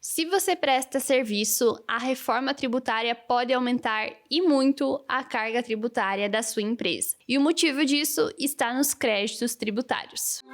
Se você presta serviço, a reforma tributária pode aumentar e muito a carga tributária da sua empresa. E o motivo disso está nos créditos tributários.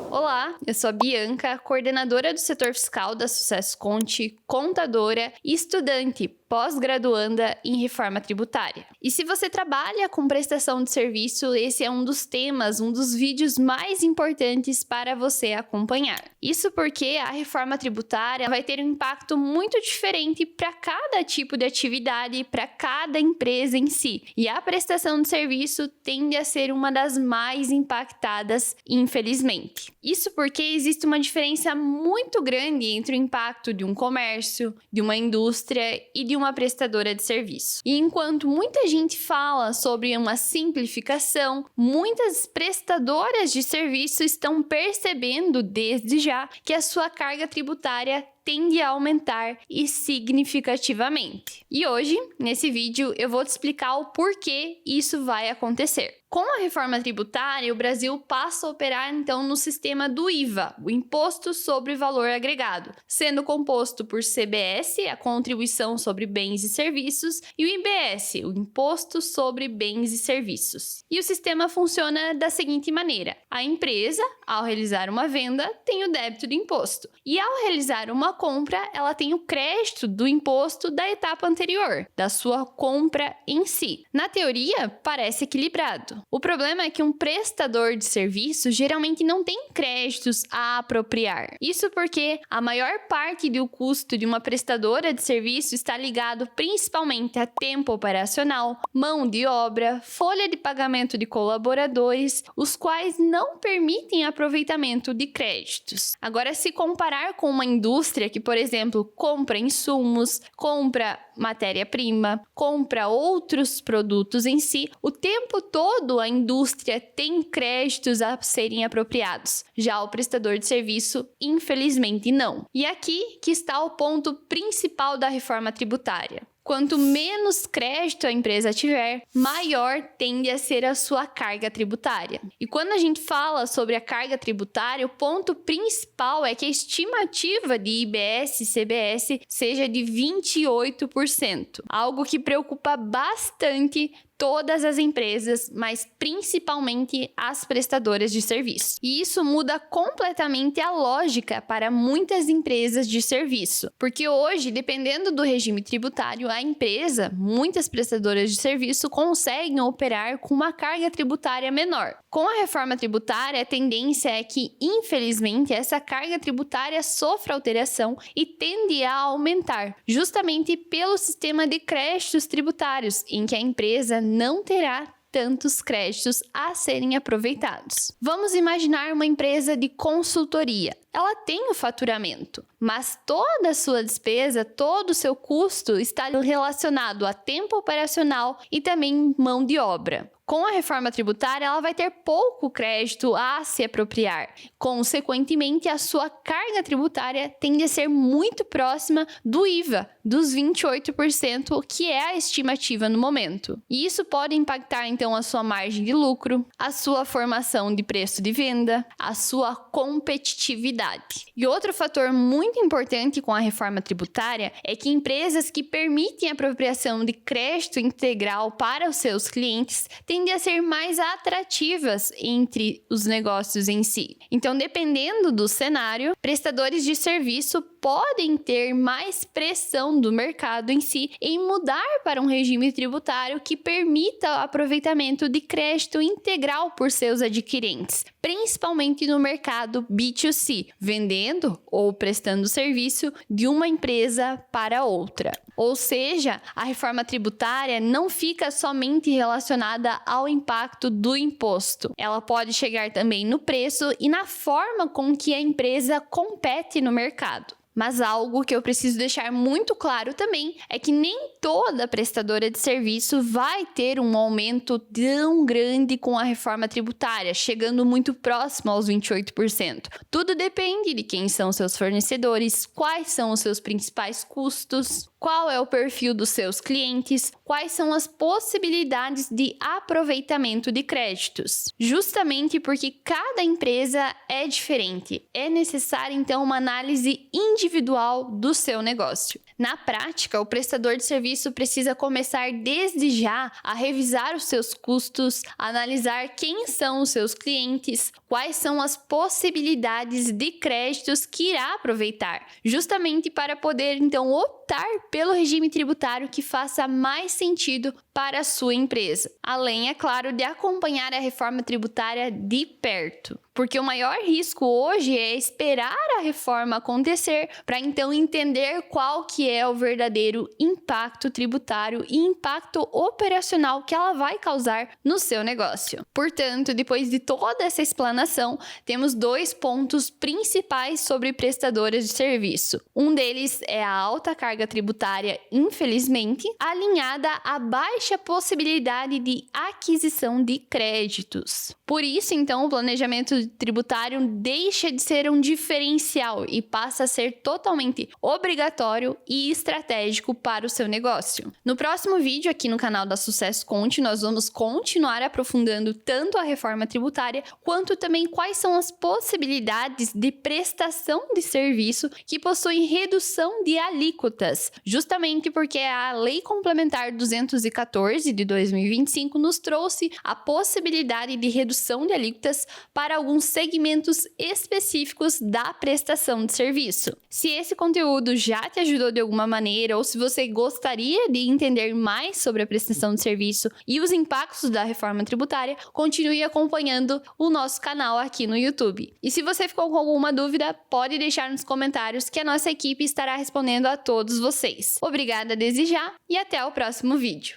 Olá, eu sou a Bianca, coordenadora do setor fiscal da Sucesso Conte, contadora e estudante pós-graduanda em reforma tributária. E se você trabalha com prestação de serviço, esse é um dos temas, um dos vídeos mais importantes para você acompanhar. Isso porque a reforma tributária vai ter um impacto muito diferente para cada tipo de atividade, para cada empresa em si. E a prestação de serviço tende a ser uma das mais impactadas, infelizmente. Isso porque existe uma diferença muito grande entre o impacto de um comércio, de uma indústria e de uma prestadora de serviço. E enquanto muita gente fala sobre uma simplificação, muitas prestadoras de serviço estão percebendo desde já que a sua carga tributária tende a aumentar e significativamente. E hoje, nesse vídeo, eu vou te explicar o porquê isso vai acontecer. Com a reforma tributária, o Brasil passa a operar então no sistema do IVA, o Imposto sobre Valor Agregado, sendo composto por CBS, a Contribuição sobre Bens e Serviços, e o IBS, o Imposto sobre Bens e Serviços. E o sistema funciona da seguinte maneira: a empresa, ao realizar uma venda, tem o débito do imposto, e ao realizar uma compra, ela tem o crédito do imposto da etapa anterior, da sua compra em si. Na teoria, parece equilibrado. O problema é que um prestador de serviço geralmente não tem créditos a apropriar. Isso porque a maior parte do custo de uma prestadora de serviço está ligado principalmente a tempo operacional, mão de obra, folha de pagamento de colaboradores, os quais não permitem aproveitamento de créditos. Agora, se comparar com uma indústria que, por exemplo, compra insumos, compra matéria-prima, compra outros produtos em si, o tempo todo a indústria tem créditos a serem apropriados. Já o prestador de serviço, infelizmente, não. E aqui que está o ponto principal da reforma tributária. Quanto menos crédito a empresa tiver, maior tende a ser a sua carga tributária. E quando a gente fala sobre a carga tributária, o ponto principal é que a estimativa de IBS e CBS seja de 28%, algo que preocupa bastante todas as empresas, mas principalmente as prestadoras de serviço. E isso muda completamente a lógica para muitas empresas de serviço, porque hoje, dependendo do regime tributário, a empresa, muitas prestadoras de serviço conseguem operar com uma carga tributária menor. Com a reforma tributária, a tendência é que, infelizmente, essa carga tributária sofra alteração e tende a aumentar, justamente pelo sistema de créditos tributários, em que a empresa não terá tantos créditos a serem aproveitados. Vamos imaginar uma empresa de consultoria. Ela tem o faturamento, mas toda a sua despesa, todo o seu custo está relacionado a tempo operacional e também mão de obra. Com a reforma tributária, ela vai ter pouco crédito a se apropriar. Consequentemente, a sua carga tributária tende a ser muito próxima do IVA, dos 28%, que é a estimativa no momento. E isso pode impactar, então, a sua margem de lucro, a sua formação de preço de venda, a sua competitividade. E outro fator muito importante com a reforma tributária é que empresas que permitem a apropriação de crédito integral para os seus clientes tendem a ser mais atrativas entre os negócios em si. Então, dependendo do cenário, prestadores de serviço podem ter mais pressão do mercado em si em mudar para um regime tributário que permita o aproveitamento de crédito integral por seus adquirentes, principalmente no mercado B2C, vendendo ou prestando serviço de uma empresa para outra. Ou seja, a reforma tributária não fica somente relacionada ao impacto do imposto. Ela pode chegar também no preço e na forma com que a empresa compete no mercado. Mas algo que eu preciso deixar muito claro também é que nem toda prestadora de serviço vai ter um aumento tão grande com a reforma tributária, chegando muito próximo aos 28%. Tudo depende de quem são seus fornecedores, quais são os seus principais custos, qual é o perfil dos seus clientes, quais são as possibilidades de aproveitamento de créditos. Justamente porque cada empresa é diferente, é necessária então uma análise individual do seu negócio. Na prática, o prestador de serviço precisa começar desde já a revisar os seus custos, analisar quem são os seus clientes, quais são as possibilidades de créditos que irá aproveitar, justamente para poder então optar pelo regime tributário que faça mais sentido para a sua empresa. Além, é claro, de acompanhar a reforma tributária de perto. Porque o maior risco hoje é esperar a reforma acontecer para então entender qual que é o verdadeiro impacto tributário e impacto operacional que ela vai causar no seu negócio. Portanto, depois de toda essa explanação, temos 2 pontos principais sobre prestadoras de serviço. Um deles é a alta carga tributária, infelizmente, alinhada à baixa possibilidade de aquisição de créditos. Por isso, então, o planejamento tributário deixa de ser um diferencial e passa a ser totalmente obrigatório e estratégico para o seu negócio. No próximo vídeo aqui no canal da Sucesso Conte, nós vamos continuar aprofundando tanto a reforma tributária quanto também quais são as possibilidades de prestação de serviço que possuem redução de alíquotas, justamente porque a Lei Complementar 214 de 2025 nos trouxe a possibilidade de redução de alíquotas para alguns segmentos específicos da prestação de serviço. Se esse conteúdo já te ajudou de alguma maneira ou se você gostaria de entender mais sobre a prestação de serviço e os impactos da reforma tributária, continue acompanhando o nosso canal aqui no YouTube. E se você ficou com alguma dúvida, pode deixar nos comentários que a nossa equipe estará respondendo a todos vocês. Obrigada desde já e até o próximo vídeo.